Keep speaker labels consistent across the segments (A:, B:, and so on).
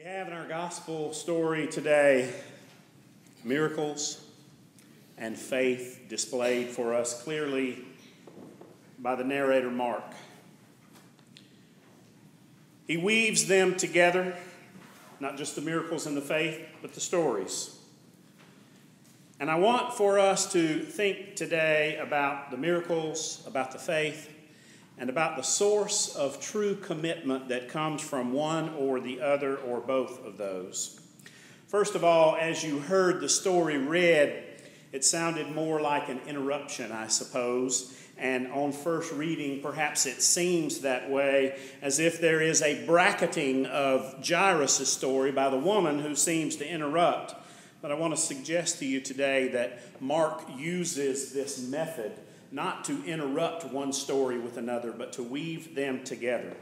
A: We have in our gospel story today miracles and faith displayed for us clearly by the narrator Mark. He weaves them together, not just the miracles and the faith, but the stories. And I want for us to think today about the miracles, about the faith, and about the source of true commitment that comes from one or the other or both of those. First of all, as you heard the story read, it sounded more like an interruption, I suppose. And on first reading, perhaps it seems that way, as if there is a bracketing of Jairus' story by the woman who seems to interrupt. But I want to suggest to you today that Mark uses this method not to interrupt one story with another, but to weave them together.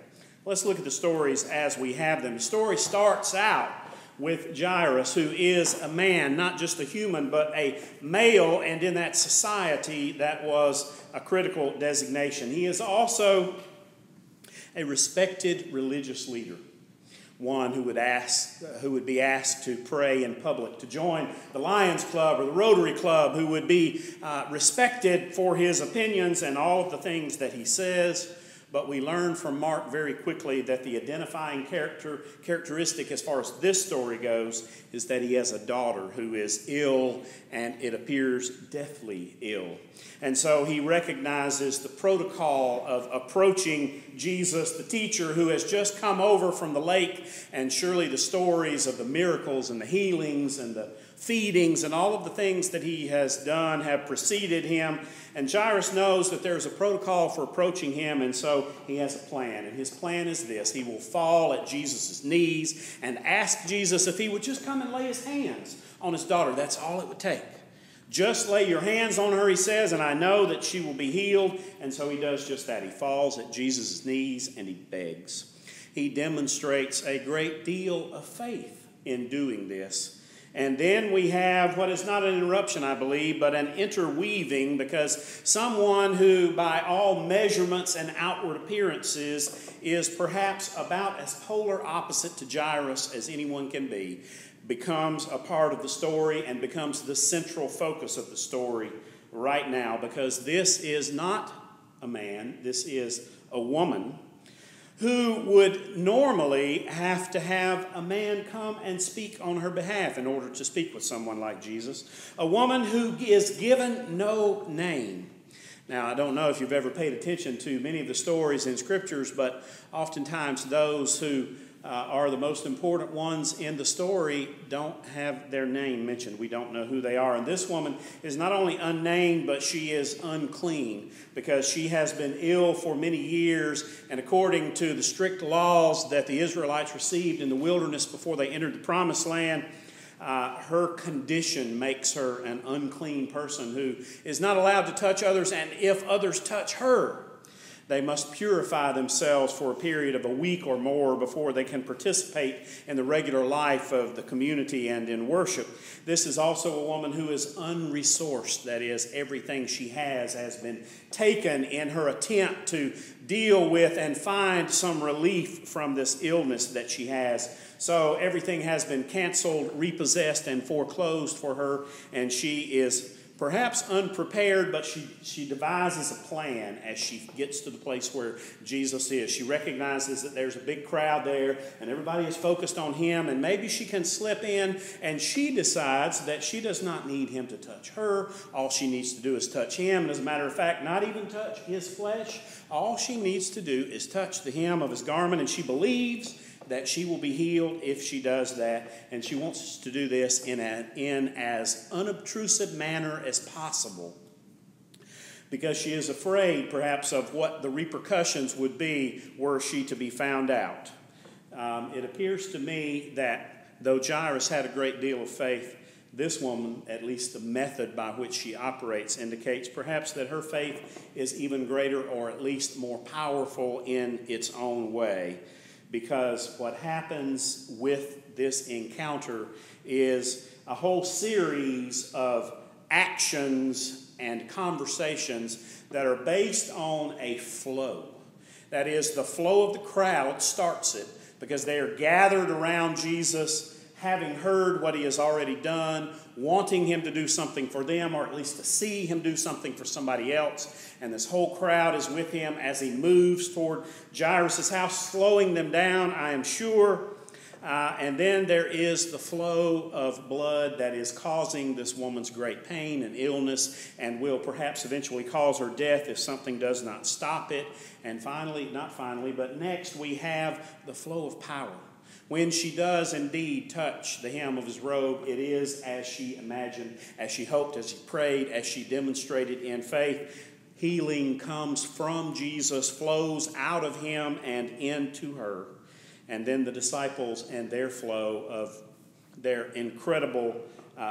A: Let's look at the stories as we have them. The story starts out with Jairus, who is a man, not just a human, but a male, and in that society that was a critical designation. He is also a respected religious leader, one who would be asked to pray in public, to join the Lions Club or the Rotary Club, who would be respected for his opinions and all of the things that he says. But we learn from Mark very quickly that the identifying characteristic as far as this story goes is that he has a daughter who is ill, and it appears deathly ill. And so he recognizes the protocol of approaching Jesus, the teacher who has just come over from the lake, and surely the stories of the miracles and the healings and the feedings and all of the things that he has done have preceded him. And Jairus knows that there's a protocol for approaching him, and so he has a plan. And his plan is this: he will fall at Jesus' knees and ask Jesus if he would just come and lay his hands on his daughter. That's all it would take. Just lay your hands on her, he says, and I know that she will be healed. And so he does just that. He falls at Jesus' knees and he begs. He demonstrates a great deal of faith in doing this. And then we have what is not an interruption, I believe, but an interweaving, because someone who, by all measurements and outward appearances, is perhaps about as polar opposite to Jairus as anyone can be, becomes a part of the story and becomes the central focus of the story right now, because this is not a man, this is a woman who would normally have to have a man come and speak on her behalf in order to speak with someone like Jesus. A woman who is given no name. Now, I don't know if you've ever paid attention to many of the stories in Scriptures, but oftentimes those who are the most important ones in the story don't have their name mentioned. We don't know who they are. And this woman is not only unnamed, but she is unclean because she has been ill for many years. And according to the strict laws that the Israelites received in the wilderness before they entered the Promised Land, her condition makes her an unclean person who is not allowed to touch others. And if others touch her, they must purify themselves for a period of a week or more before they can participate in the regular life of the community and in worship. This is also a woman who is unresourced. That is, everything she has been taken in her attempt to deal with and find some relief from this illness that she has. So everything has been canceled, repossessed, and foreclosed for her, and she is perhaps unprepared, but she devises a plan as she gets to the place where Jesus is. She recognizes that there's a big crowd there and everybody is focused on him, and maybe she can slip in, and she decides that she does not need him to touch her. All she needs to do is touch him, and as a matter of fact, not even touch his flesh. All she needs to do is touch the hem of his garment, and she believes that she will be healed if she does that. And she wants to do this in as unobtrusive manner as possible, because she is afraid perhaps of what the repercussions would be were she to be found out. It appears to me that though Jairus had a great deal of faith, this woman, at least the method by which she operates, indicates perhaps that her faith is even greater, or at least more powerful in its own way. Because what happens with this encounter is a whole series of actions and conversations that are based on a flow. That is, the flow of the crowd starts it because they are gathered around Jesus, having heard what he has already done, wanting him to do something for them, or at least to see him do something for somebody else. And this whole crowd is with him as he moves toward Jairus' house, slowing them down, I am sure. And then there is the flow of blood that is causing this woman's great pain and illness and will perhaps eventually cause her death if something does not stop it. And finally, not finally, but next we have the flow of power. When she does indeed touch the hem of his robe, it is as she imagined, as she hoped, as she prayed, as she demonstrated in faith. Healing comes from Jesus, flows out of him and into her. And then the disciples and their flow of their incredible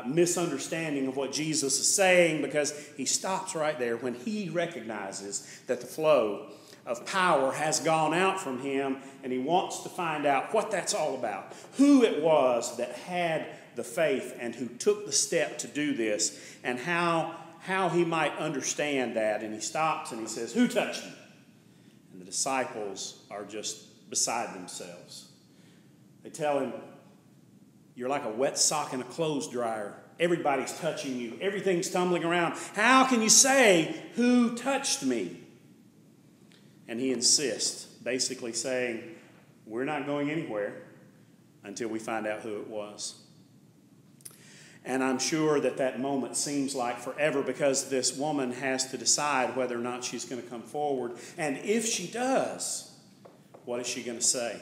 A: misunderstanding of what Jesus is saying, because he stops right there when he recognizes that the flow of power has gone out from him, and he wants to find out what that's all about, who it was that had the faith and who took the step to do this, and how he might understand that. And he stops and he says, "Who touched me?" And the disciples are just beside themselves. They tell him, "You're like a wet sock in a clothes dryer. Everybody's touching you. Everything's tumbling around. How can you say, 'Who touched me?'" And he insists, basically saying, we're not going anywhere until we find out who it was. And I'm sure that moment seems like forever, because this woman has to decide whether or not she's going to come forward. And if she does, what is she going to say?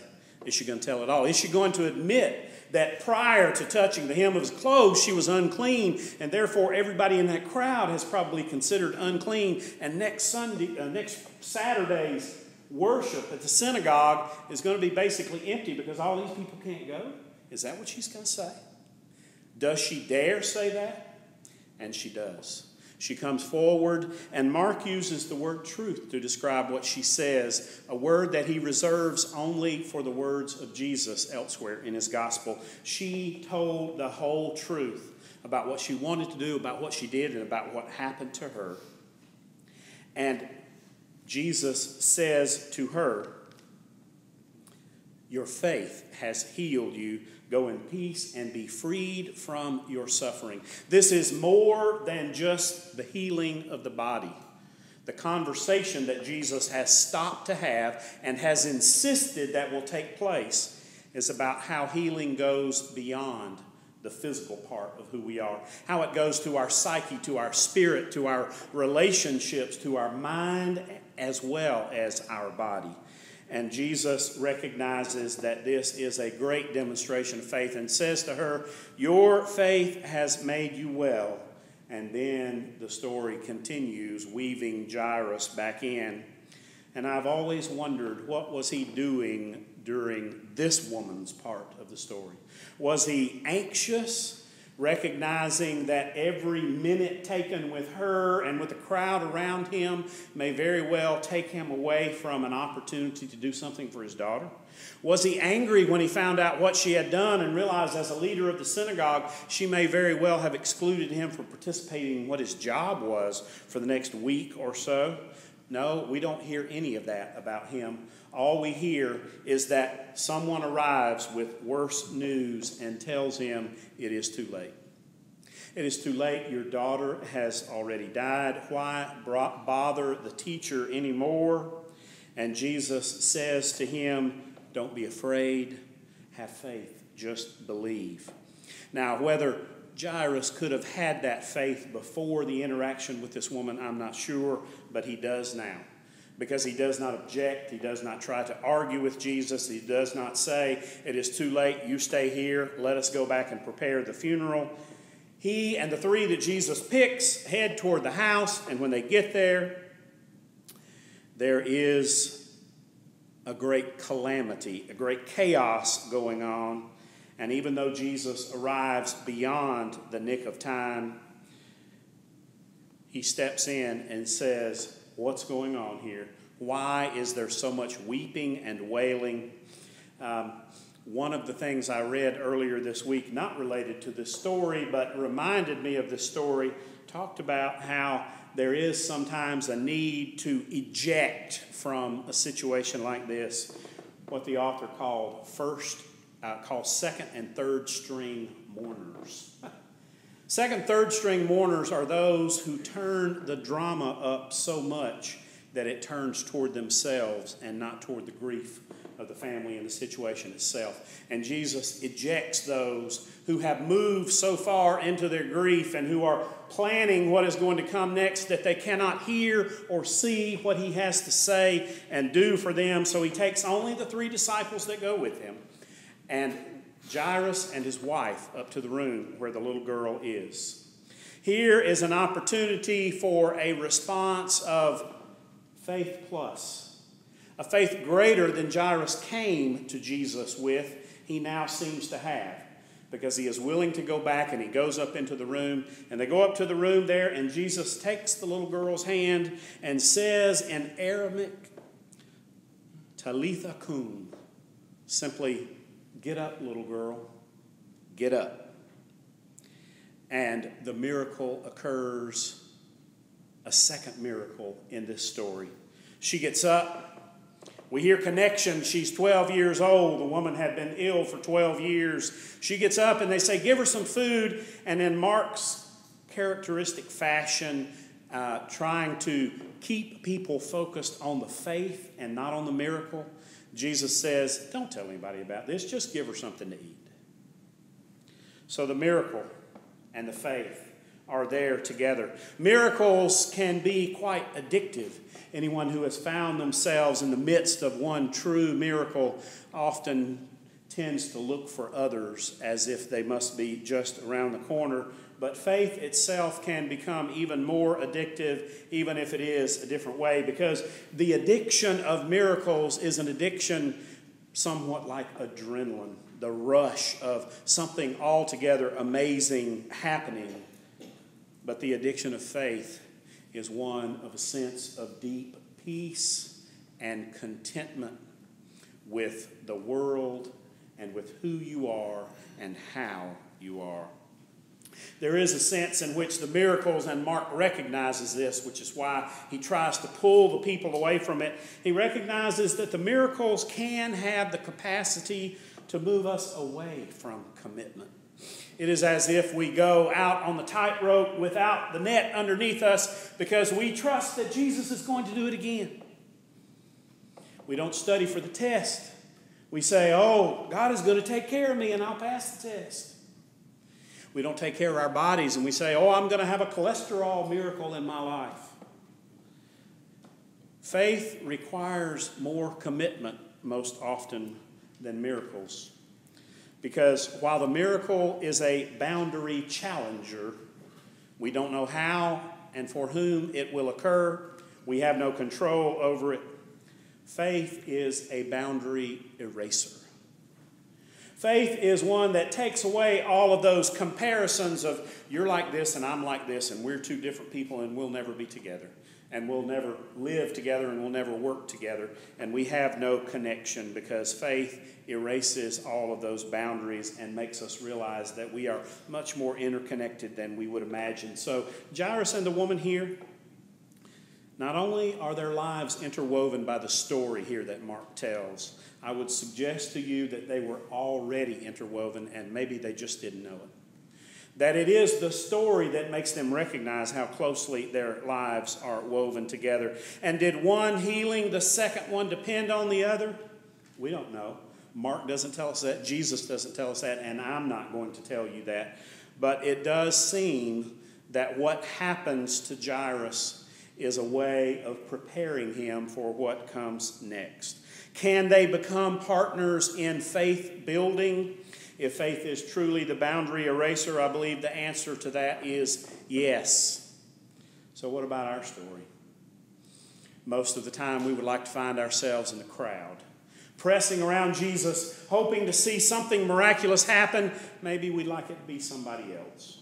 A: Is she going to tell it all? Is she going to admit that prior to touching the hem of his clothes, she was unclean, and therefore everybody in that crowd has probably considered unclean, and next Saturday's worship at the synagogue is going to be basically empty because all these people can't go? Is that what she's going to say? Does she dare say that? And she does. She comes forward, and Mark uses the word truth to describe what she says, a word that he reserves only for the words of Jesus elsewhere in his gospel. She told the whole truth about what she wanted to do, about what she did, and about what happened to her. And Jesus says to her, "Your faith has healed you. Go in peace and be freed from your suffering." This is more than just the healing of the body. The conversation that Jesus has stopped to have and has insisted that will take place is about how healing goes beyond the physical part of who we are, how it goes to our psyche, to our spirit, to our relationships, to our mind, as well as our body. And Jesus recognizes that this is a great demonstration of faith and says to her, "Your faith has made you well." And then the story continues, weaving Jairus back in. And I've always wondered, what was he doing during this woman's part of the story? Was he anxious, recognizing that every minute taken with her and with the crowd around him may very well take him away from an opportunity to do something for his daughter? Was he angry when he found out what she had done and realized as a leader of the synagogue, she may very well have excluded him from participating in what his job was for the next week or so? No, we don't hear any of that about him. All we hear is that someone arrives with worse news and tells him it is too late. It is too late. Your daughter has already died. Why bother the teacher anymore? And Jesus says to him, "Don't be afraid. Have faith. Just believe." Now, whether Jairus could have had that faith before the interaction with this woman, I'm not sure, but he does now. Because he does not object, he does not try to argue with Jesus, he does not say, "It is too late, you stay here, let us go back and prepare the funeral." He and the three that Jesus picks head toward the house, and when they get there, there is a great calamity, a great chaos going on. And even though Jesus arrives beyond the nick of time, he steps in and says, "What's going on here? Why is there so much weeping and wailing?" One of the things I read earlier this week, not related to this story, but reminded me of this story, talked about how there is sometimes a need to eject from a situation like this what the author called second and third string mourners. Second, third string mourners are those who turn the drama up so much that it turns toward themselves and not toward the grief of the family and the situation itself. And Jesus ejects those who have moved so far into their grief and who are planning what is going to come next that they cannot hear or see what he has to say and do for them. So he takes only the 3 disciples that go with him and Jairus and his wife up to the room where the little girl is. Here is an opportunity for a response of faith plus. A faith greater than Jairus came to Jesus with, he now seems to have. Because he is willing to go back and he goes up into the room. And they go up to the room there and Jesus takes the little girl's hand and says in Aramaic, Talitha kum, simply, get up, little girl, get up. And the miracle occurs, a second miracle in this story. She gets up. We hear connection. She's 12 years old. The woman had been ill for 12 years. She gets up and they say, give her some food. And in Mark's characteristic fashion, trying to keep people focused on the faith and not on the miracle, Jesus says, don't tell anybody about this. Just give her something to eat. So the miracle and the faith are there together. Miracles can be quite addictive. Anyone who has found themselves in the midst of one true miracle often tends to look for others as if they must be just around the corner. But faith itself can become even more addictive, even if it is a different way, because the addiction of miracles is an addiction somewhat like adrenaline, the rush of something altogether amazing happening. But the addiction of faith is one of a sense of deep peace and contentment with the world and with who you are and how you are. There is a sense in which the miracles, and Mark recognizes this, which is why he tries to pull the people away from it. He recognizes that the miracles can have the capacity to move us away from commitment. It is as if we go out on the tightrope without the net underneath us because we trust that Jesus is going to do it again. We don't study for the test. We say, oh, God is going to take care of me and I'll pass the test. We don't take care of our bodies and we say, oh, I'm going to have a cholesterol miracle in my life. Faith requires more commitment most often than miracles. Because while the miracle is a boundary challenger, we don't know how and for whom it will occur. We have no control over it. Faith is a boundary eraser. Faith is one that takes away all of those comparisons of you're like this and I'm like this and we're two different people and we'll never be together. And we'll never live together and we'll never work together. And we have no connection because faith erases all of those boundaries and makes us realize that we are much more interconnected than we would imagine. So Jairus and the woman here, not only are their lives interwoven by the story here that Mark tells, I would suggest to you that they were already interwoven and maybe they just didn't know it. That it is the story that makes them recognize how closely their lives are woven together. And did one healing the second one depend on the other? We don't know. Mark doesn't tell us that. Jesus doesn't tell us that. And I'm not going to tell you that. But it does seem that what happens to Jairus is a way of preparing him for what comes next. Can they become partners in faith building? If faith is truly the boundary eraser, I believe the answer to that is yes. So what about our story? Most of the time we would like to find ourselves in the crowd, pressing around Jesus, hoping to see something miraculous happen. Maybe we'd like it to be somebody else.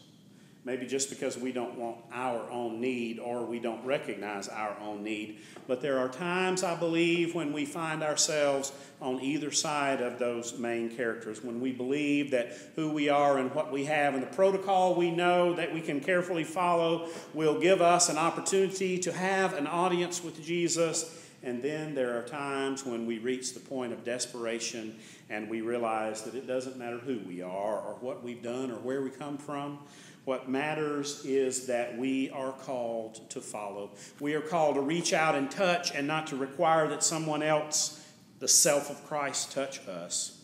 A: maybe just because we don't want our own need or we don't recognize our own need. But there are times, I believe, when we find ourselves on either side of those main characters, when we believe that who we are and what we have and the protocol we know that we can carefully follow will give us an opportunity to have an audience with Jesus. And then there are times when we reach the point of desperation and we realize that it doesn't matter who we are or what we've done or where we come from. What matters is that we are called to follow. We are called to reach out and touch and not to require that someone else, the self of Christ, touch us.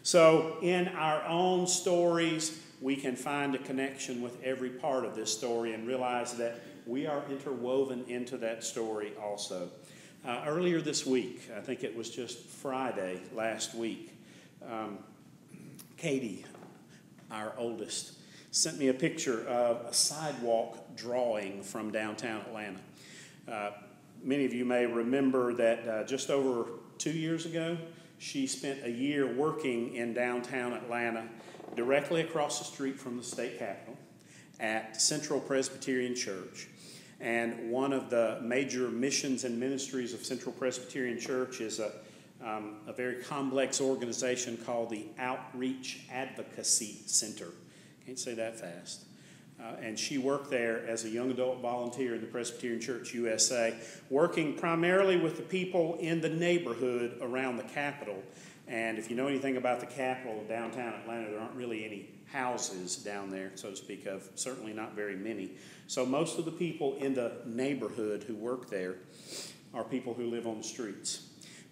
A: So in our own stories, we can find a connection with every part of this story and realize that we are interwoven into that story also. Earlier this week, I think it was just Friday last week, Katie, our oldest, sent me a picture of a sidewalk drawing from downtown Atlanta. Many of you may remember that just over 2 years ago, she spent a year working in downtown Atlanta, directly across the street from the state capitol at Central Presbyterian Church. And one of the major missions and ministries of Central Presbyterian Church is a very complex organization called the Outreach Advocacy Center. Can't say that fast. And she worked there as a young adult volunteer in the Presbyterian Church USA, working primarily with the people in the neighborhood around the Capitol. And if you know anything about the Capitol of downtown Atlanta, there aren't really any houses down there, so to speak of, certainly not very many. So most of the people in the neighborhood who work there are people who live on the streets.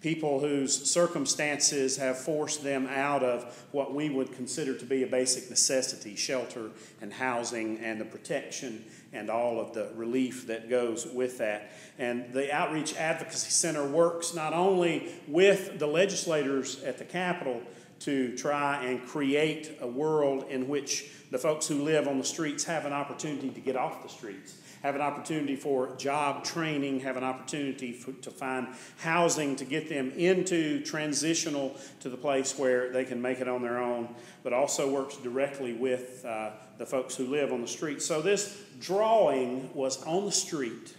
A: People whose circumstances have forced them out of what we would consider to be a basic necessity, shelter and housing and the protection and all of the relief that goes with that. And the Outreach Advocacy Center works not only with the legislators at the Capitol to try and create a world in which the folks who live on the streets have an opportunity to get off the streets, have an opportunity for job training, have an opportunity to find housing to get them into transitional to the place where they can make it on their own, but also works directly with the folks who live on the street. So this drawing was on the street,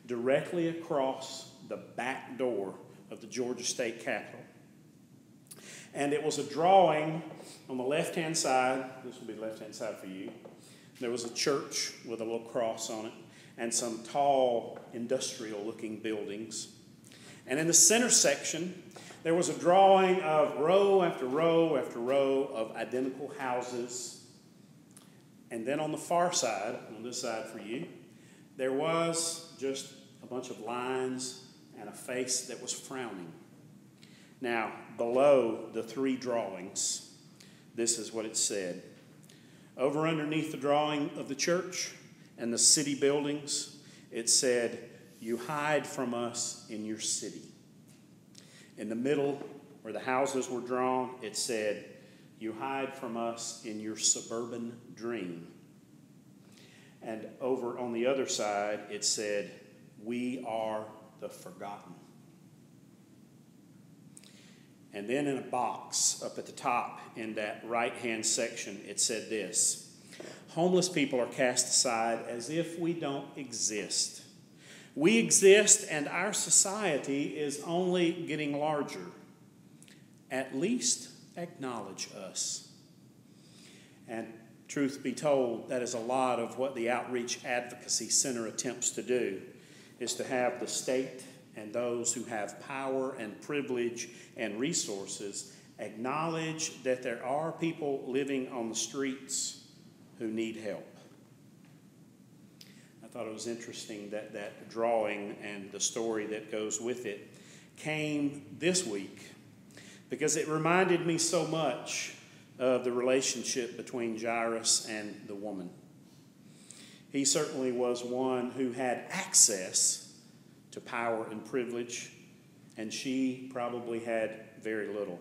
A: directly across the back door of the Georgia State Capitol. And it was a drawing on the left-hand side. This will be the left-hand side for you. There was a church with a little cross on it and some tall industrial-looking buildings. And in the center section, there was a drawing of row after row after row of identical houses. And then on the far side, on this side for you, there was just a bunch of lines and a face that was frowning. Now, below the three drawings, this is what it said. Over underneath the drawing of the church and the city buildings, it said, "You hide from us in your city." In the middle, where the houses were drawn, it said, "You hide from us in your suburban dream." And over on the other side, it said, "We are the forgotten." And then in a box up at the top in that right-hand section, it said this: "Homeless people are cast aside as if we don't exist. We exist and our society is only getting larger. At least acknowledge us." And truth be told, that is a lot of what the Outreach Advocacy Center attempts to do, is to have the state and those who have power and privilege and resources acknowledge that there are people living on the streets who need help. I thought it was interesting that that drawing and the story that goes with it came this week because it reminded me so much of the relationship between Jairus and the woman. He certainly was one who had access to power and privilege, and she probably had very little.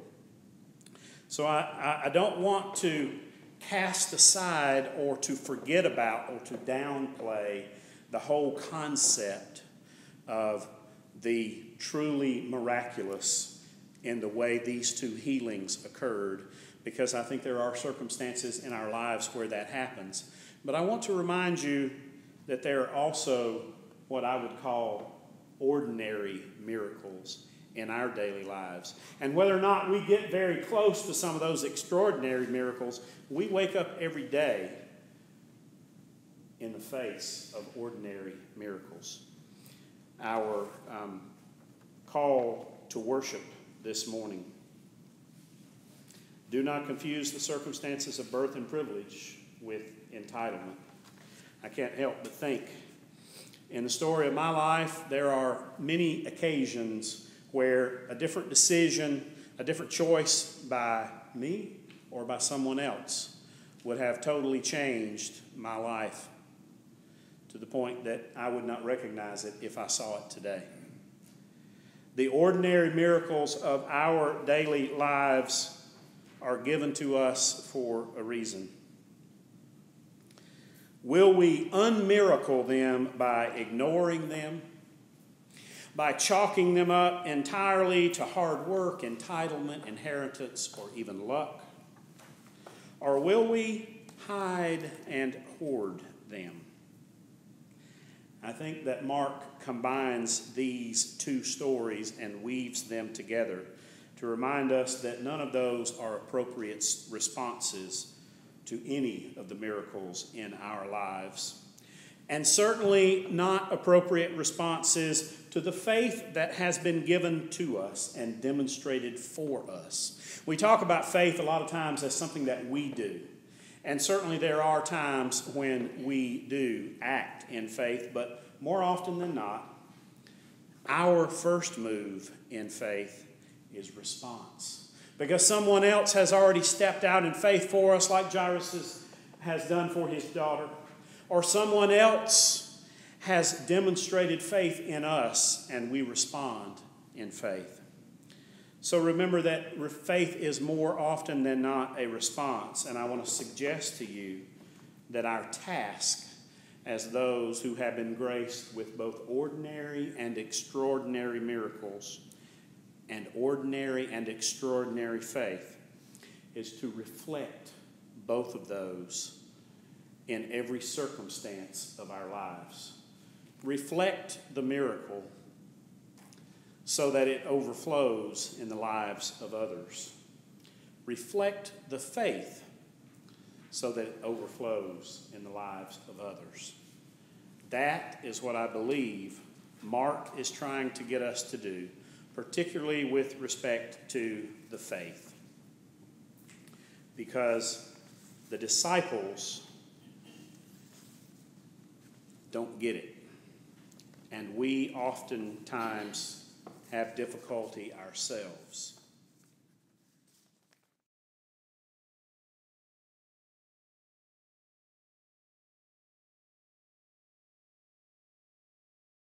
A: So I don't want to cast aside or to forget about or to downplay the whole concept of the truly miraculous in the way these two healings occurred, because I think there are circumstances in our lives where that happens. But I want to remind you that there are also what I would call ordinary miracles in our daily lives. And whether or not we get very close to some of those extraordinary miracles, we wake up every day in the face of ordinary miracles. Our call to worship this morning. Do not confuse the circumstances of birth and privilege with entitlement. I can't help but think, in the story of my life, there are many occasions where a different decision, a different choice by me or by someone else would have totally changed my life to the point that I would not recognize it if I saw it today. The ordinary miracles of our daily lives are given to us for a reason. Will we unmiracle them by ignoring them, by chalking them up entirely to hard work, entitlement, inheritance, or even luck? Or will we hide and hoard them? I think that Mark combines these two stories and weaves them together to remind us that none of those are appropriate responses to any of the miracles in our lives. And certainly not appropriate responses to the faith that has been given to us and demonstrated for us. We talk about faith a lot of times as something that we do. And certainly there are times when we do act in faith, but more often than not, our first move in faith is response. Because someone else has already stepped out in faith for us, like Jairus has done for his daughter. Or someone else has demonstrated faith in us, and we respond in faith. So remember that faith is more often than not a response. And I want to suggest to you that our task as those who have been graced with both ordinary and extraordinary miracles and ordinary and extraordinary faith is to reflect both of those in every circumstance of our lives. Reflect the miracle so that it overflows in the lives of others. Reflect the faith so that it overflows in the lives of others. That is what I believe Mark is trying to get us to do, particularly with respect to the faith. Because the disciples don't get it. And we oftentimes have difficulty ourselves